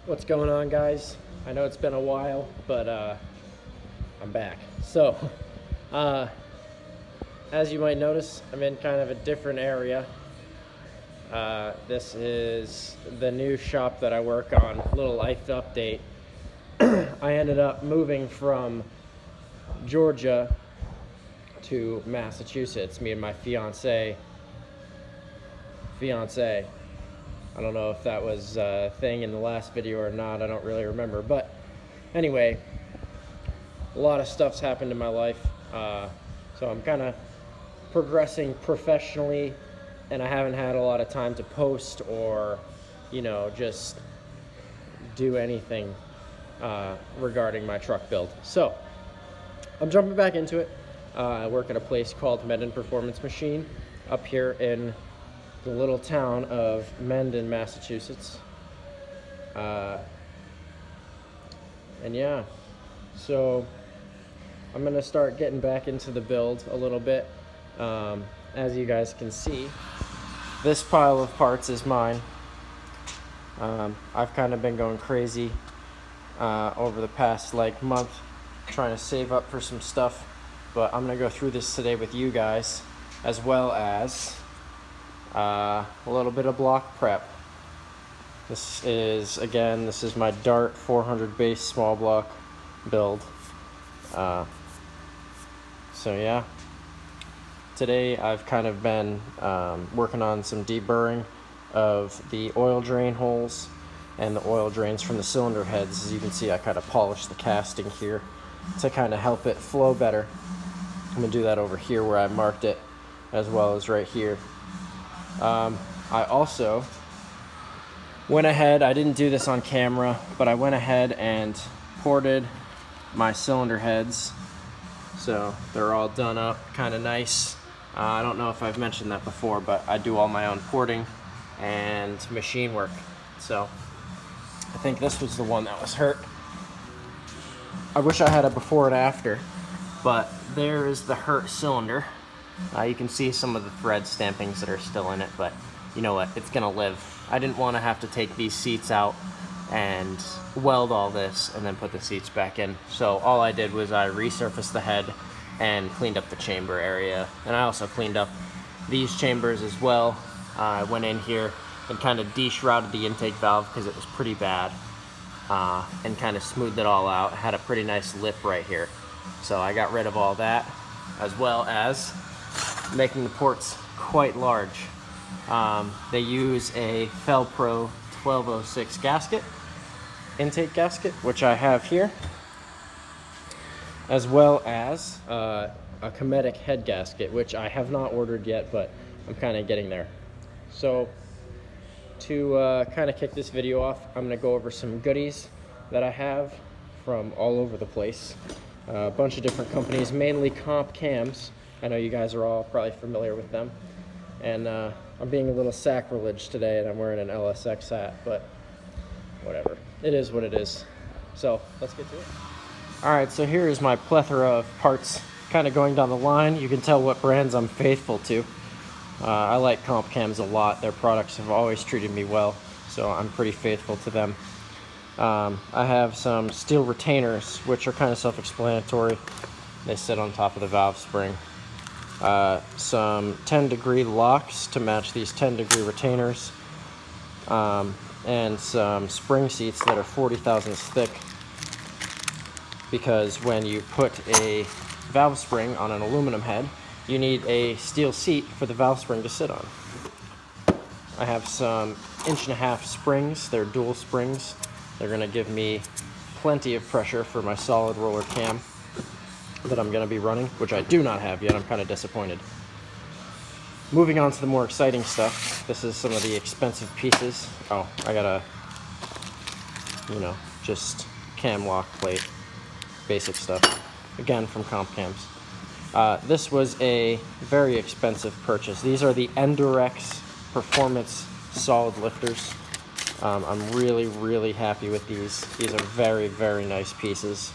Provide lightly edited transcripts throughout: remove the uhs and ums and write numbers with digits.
What's going on, guys? I know it's been a while, but I'm back. So, uh, as you might notice, I'm in kind of a different area. This is the new shop that I work on. Little life update. I ended up moving from Georgia to Massachusetts. Me and my fiance. I don't know if that was a thing in the last video or not. I don't really remember. But anyway, a lot of stuff's happened in my life. So I'm kind of progressing professionally, and I haven't had a lot of time to post or, just do anything regarding my truck build. So I'm jumping back into it. I work at a place called Mendon Performance Machine up here in the little town of Mendon, Massachusetts. And yeah, so I'm gonna start getting back into the build a little bit. As you guys can see, this pile of parts is mine. I've kind of been going crazy over the past month trying to save up for some stuff, but I'm gonna go through this today with you guys, as well as a little bit of block prep. This is my Dart 400 base small block build. So yeah, today I've kind of been working on some deburring of the oil drain holes and the oil drains from the cylinder heads. As you can see, I kind of polished the casting here to kind of help it flow better. I'm gonna do that over here where I marked it, as well as right here. I also went ahead, I didn't do this on camera, but I went ahead and ported my cylinder heads. So they're all done up kind of nice. I don't know if I've mentioned that before, but I do all my own porting and machine work. So I think this was the one that was hurt. I wish I had a before and after, but there is the hurt cylinder. You can see some of the thread stampings that are still in it, but you know what? It's gonna live. I didn't want to have to take these seats out and weld all this and then put the seats back in. So all I did was I resurfaced the head and cleaned up the chamber area. And I also cleaned up these chambers as well. I went in here and kind of de-shrouded the intake valve because it was pretty bad, and kind of smoothed it all out. It had a pretty nice lip right here. So I got rid of all that, as well as making the ports quite large. They use a Felpro 1206 gasket, intake gasket, which I have here, as well as a Cometic head gasket, which I have not ordered yet, but I'm kind of getting there. So to kind of kick this video off, I'm going to go over some goodies that I have from all over the place. A bunch of different companies, mainly comp cams. I know you guys are all probably familiar with them. And I'm being a little sacrilege today, and I'm wearing an LSX hat, but whatever. It is what it is. So let's get to it. Alright, so here is my plethora of parts kind of going down the line. You can tell what brands I'm faithful to. I like comp cams a lot. Their products have always treated me well, so I'm pretty faithful to them. I have some steel retainers, which are kind of self-explanatory. They sit on top of the valve spring. Some 10-degree locks to match these 10-degree retainers, and some spring seats that are 40 thousandths thick, because when you put a valve spring on an aluminum head, you need a steel seat for the valve spring to sit on. I have some 1.5-inch springs. They're dual springs. They're going to give me plenty of pressure for my solid roller cam that I'm going to be running, which I do not have yet. I'm kind of disappointed. Moving on to the more exciting stuff. This is some of the expensive pieces. Oh, I got a, just cam lock plate. Basic stuff. Again, from comp cams. This was a very expensive purchase. These are the Endurex Performance Solid Lifters. I'm really, really happy with these. These are very, very nice pieces.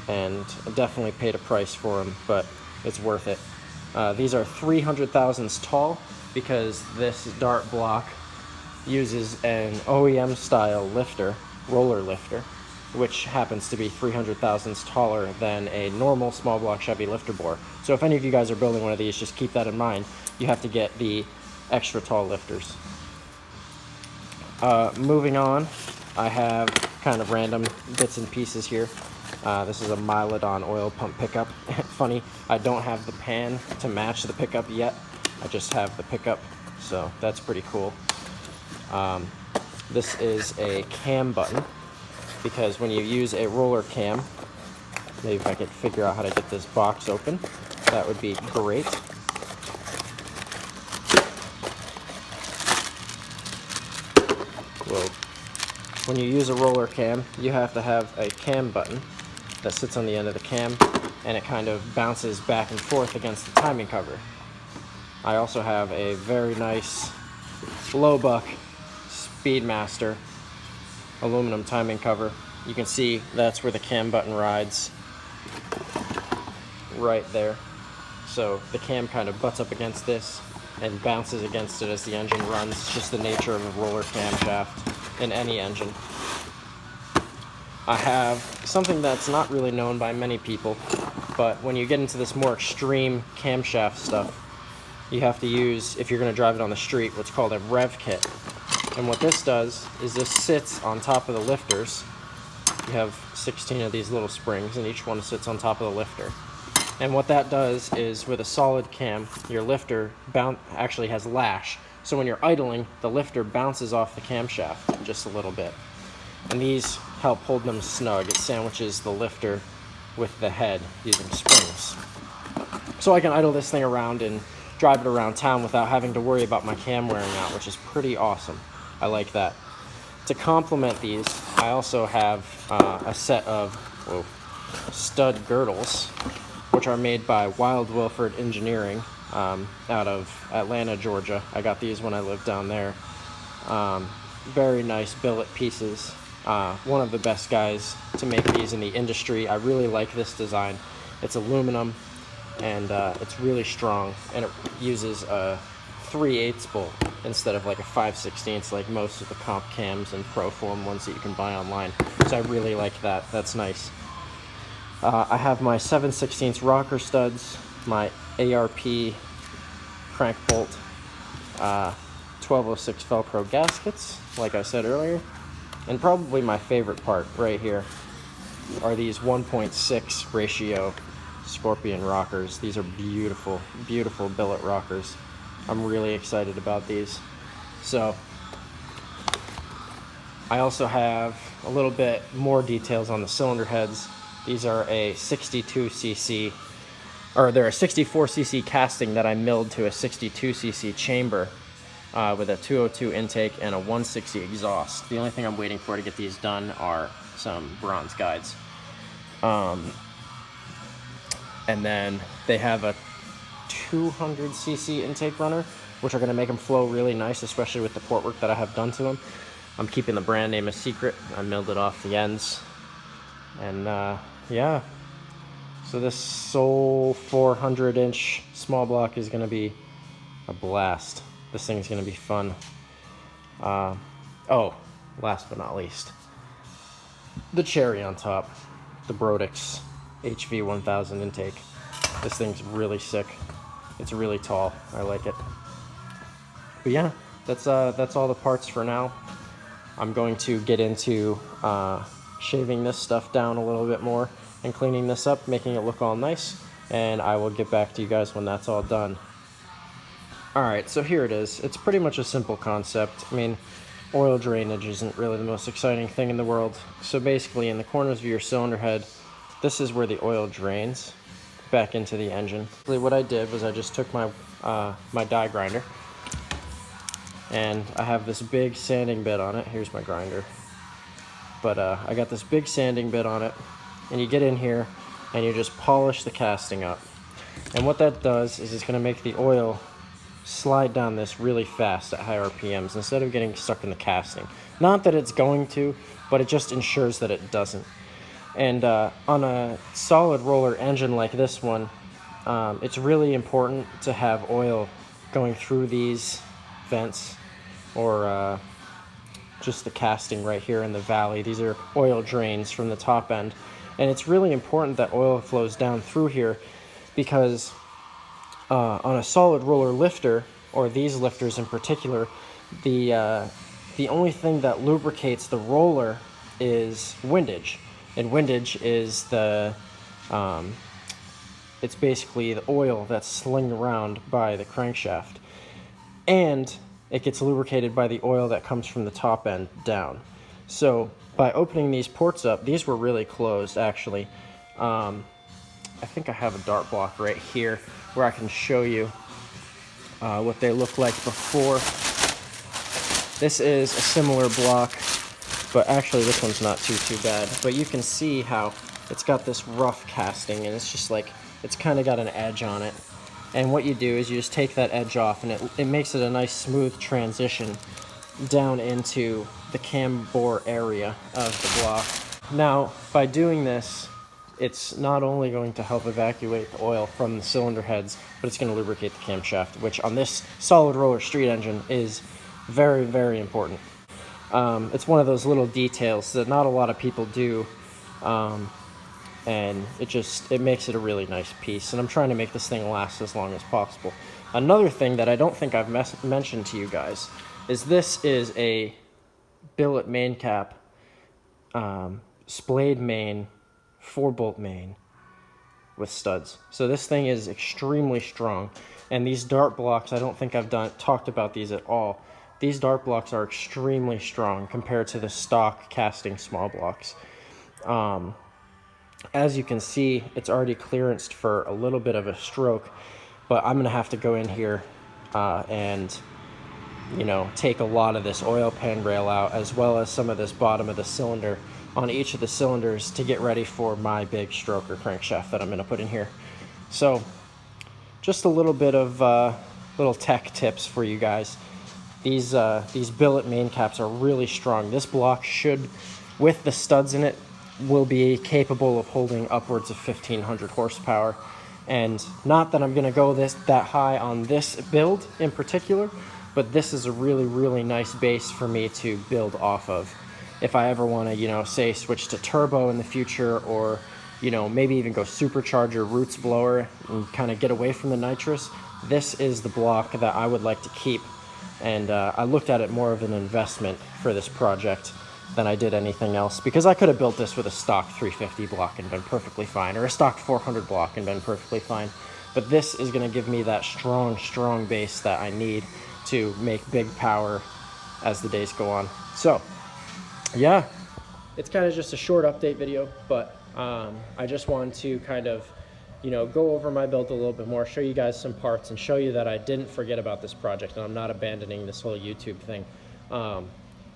And I definitely paid a price for them, but it's worth it. These are 300 thousandths tall, because this Dart block uses an OEM style lifter, roller lifter, which happens to be 300 thousandths taller than a normal small block Chevy lifter bore. So if any of you guys are building one of these, just keep that in mind. You have to get the extra tall lifters. Moving on, I have kind of random bits and pieces here. This is a Mylodon oil pump pickup. Funny, I don't have the pan to match the pickup yet. I just have the pickup, so that's pretty cool. This is a cam button, because when you use a roller cam, maybe if I could figure out how to get this box open, that would be great. Well, when you use a roller cam, you have to have a cam button that sits on the end of the cam, and it kind of bounces back and forth against the timing cover. I also have a very nice low buck Speedmaster aluminum timing cover. You can see that's where the cam button rides, right there. So the cam kind of butts up against this and bounces against it as the engine runs. It's just the nature of a roller camshaft in any engine. I have something that's not really known by many people, but when you get into this more extreme camshaft stuff, you have to use, if you're going to drive it on the street, what's called a rev kit. And what this does is this sits on top of the lifters. You have 16 of these little springs, and each one sits on top of the lifter. And what that does is, with a solid cam, your lifter actually has lash. So when you're idling, the lifter bounces off the camshaft just a little bit. And these help hold them snug. It sandwiches the lifter with the head using springs. So I can idle this thing around and drive it around town without having to worry about my cam wearing out, which is pretty awesome. I like that. To complement these, I also have a set of stud girdles, which are made by Wild Wilford Engineering out of Atlanta, Georgia. I got these when I lived down there. Very nice billet pieces. One of the best guys to make these in the industry. I really like this design. It's aluminum, and it's really strong, and it uses a 3/8 bolt instead of like a 5/16 like most of the comp cams and Proform ones that you can buy online. So I really like that. That's nice. I have my 7/16 rocker studs, my ARP crank bolt, 1206 Velcro gaskets, like I said earlier, and probably my favorite part right here are these 1.6 ratio Scorpion rockers. These are beautiful, beautiful billet rockers. I'm really excited about these. So I also have a little bit more details on the cylinder heads. These are a 62cc, or they're a 64cc casting that I milled to a 62cc chamber with a 202 intake and a 160 exhaust. The only thing I'm waiting for to get these done are some bronze guides. And then they have a 200cc intake runner, which are going to make them flow really nice, especially with the port work that I have done to them. I'm keeping the brand name a secret. I milled it off the ends. And yeah, so this Soul 400-inch small block is going to be a blast. This thing's going to be fun. Oh, last but not least, the cherry on top, the Brodix HV1000 intake. This thing's really sick. It's really tall. I like it. But yeah, that's all the parts for now. I'm going to get into shaving this stuff down a little bit more and cleaning this up, making it look all nice, and I will get back to you guys when that's all done. Alright, so here it is. It's pretty much a simple concept. I mean, oil drainage isn't really the most exciting thing in the world. So basically, in the corners of your cylinder head, this is where the oil drains back into the engine. What I did was I just took my my die grinder, and I have this big sanding bit on it. Here's my grinder. But I got this big sanding bit on it, and you get in here and you just polish the casting up. And what that does is it's going to make the oil slide down this really fast at high RPMs instead of getting stuck in the casting. Not that it's going to, but it just ensures that it doesn't. And on a solid roller engine like this one, it's really important to have oil going through these vents, or just the casting right here in the valley. These are oil drains from the top end. And it's really important that oil flows down through here because on a solid roller lifter, or these lifters in particular, the only thing that lubricates the roller is windage. And windage is it's basically the oil that's slinged around by the crankshaft. And it gets lubricated by the oil that comes from the top end down. So by opening these ports up, these were really closed actually. I think I have a dart block right here where I can show you what they look like before. This is a similar block, but actually this one's not too bad. But you can see how it's got this rough casting, and it's just like, it's kind of got an edge on it. And what you do is you just take that edge off, and it makes it a nice smooth transition down into the cam bore area of the block. Now, by doing this, it's not only going to help evacuate the oil from the cylinder heads, but it's going to lubricate the camshaft, which on this solid roller street engine is very, very important. It's one of those little details that not a lot of people do, and it makes it a really nice piece. And I'm trying to make this thing last as long as possible. Another thing that I don't think I've mentioned to you guys is this is a billet main cap, splayed main, 4-bolt main with studs. So this thing is extremely strong. And these dart blocks, I don't think I've talked about these at all. These dart blocks are extremely strong compared to the stock casting small blocks. As you can see, it's already clearanced for a little bit of a stroke, but I'm gonna have to go in here and take a lot of this oil pan rail out, as well as some of this bottom of the cylinder on each of the cylinders to get ready for my big stroker crankshaft that I'm gonna put in here. So just a little bit of little tech tips for you guys. These billet main caps are really strong. This block should, with the studs in it, will be capable of holding upwards of 1,500 horsepower. And not that I'm going to go that high on this build in particular, but this is a really, really nice base for me to build off of. If I ever want to, say switch to turbo in the future, or, maybe even go supercharger roots blower and kind of get away from the nitrous, this is the block that I would like to keep. And I looked at it more of an investment for this project than I did anything else, because I could have built this with a stock 350 block and been perfectly fine, or a stock 400 block and been perfectly fine. But this is going to give me that strong base that I need to make big power as the days go on. So yeah, it's kind of just a short update video, but I just wanted to kind of go over my build a little bit more, show you guys some parts, and show you that I didn't forget about this project and I'm not abandoning this whole YouTube thing.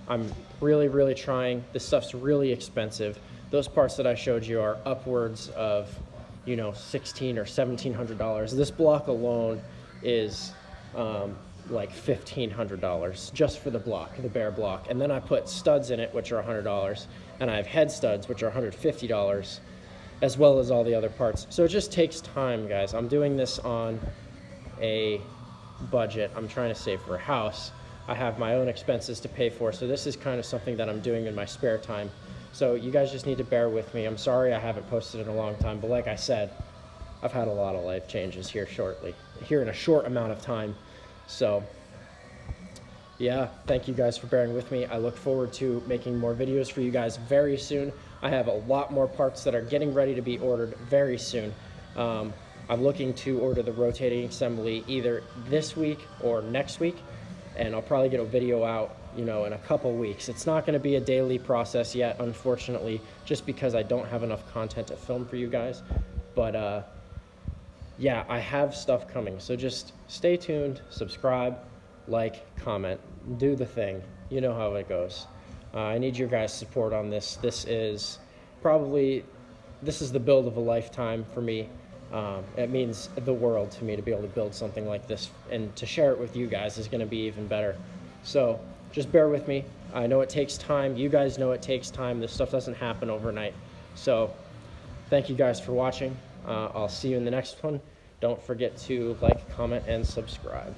I'm really trying. This stuff's really expensive. Those parts that I showed you are upwards of, $1,600 or $1,700. This block alone is like $1,500 just for the block, the bare block. And then I put studs in it, which are $100, and I have head studs, which are $150, as well as all the other parts. So it just takes time, guys. I'm doing this on a budget. I'm trying to save for a house. I have my own expenses to pay for, so this is kind of something that I'm doing in my spare time. So you guys just need to bear with me. I'm sorry I haven't posted in a long time, but like I said, I've had a lot of life changes here in a short amount of time. So yeah, thank you guys for bearing with me. I look forward to making more videos for you guys very soon. I have a lot more parts that are getting ready to be ordered very soon. I'm looking to order the rotating assembly either this week or next week, and I'll probably get a video out, in a couple weeks. It's not going to be a daily process yet, unfortunately, just because I don't have enough content to film for you guys. But yeah, I have stuff coming, so just stay tuned, subscribe, like, comment, do the thing. You know how it goes. I need your guys' support on this. This is the build of a lifetime for me. It means the world to me to be able to build something like this, and to share it with you guys is going to be even better. So just bear with me. I know it takes time. You guys know it takes time. This stuff doesn't happen overnight. So thank you guys for watching. I'll see you in the next one. Don't forget to like, comment, and subscribe.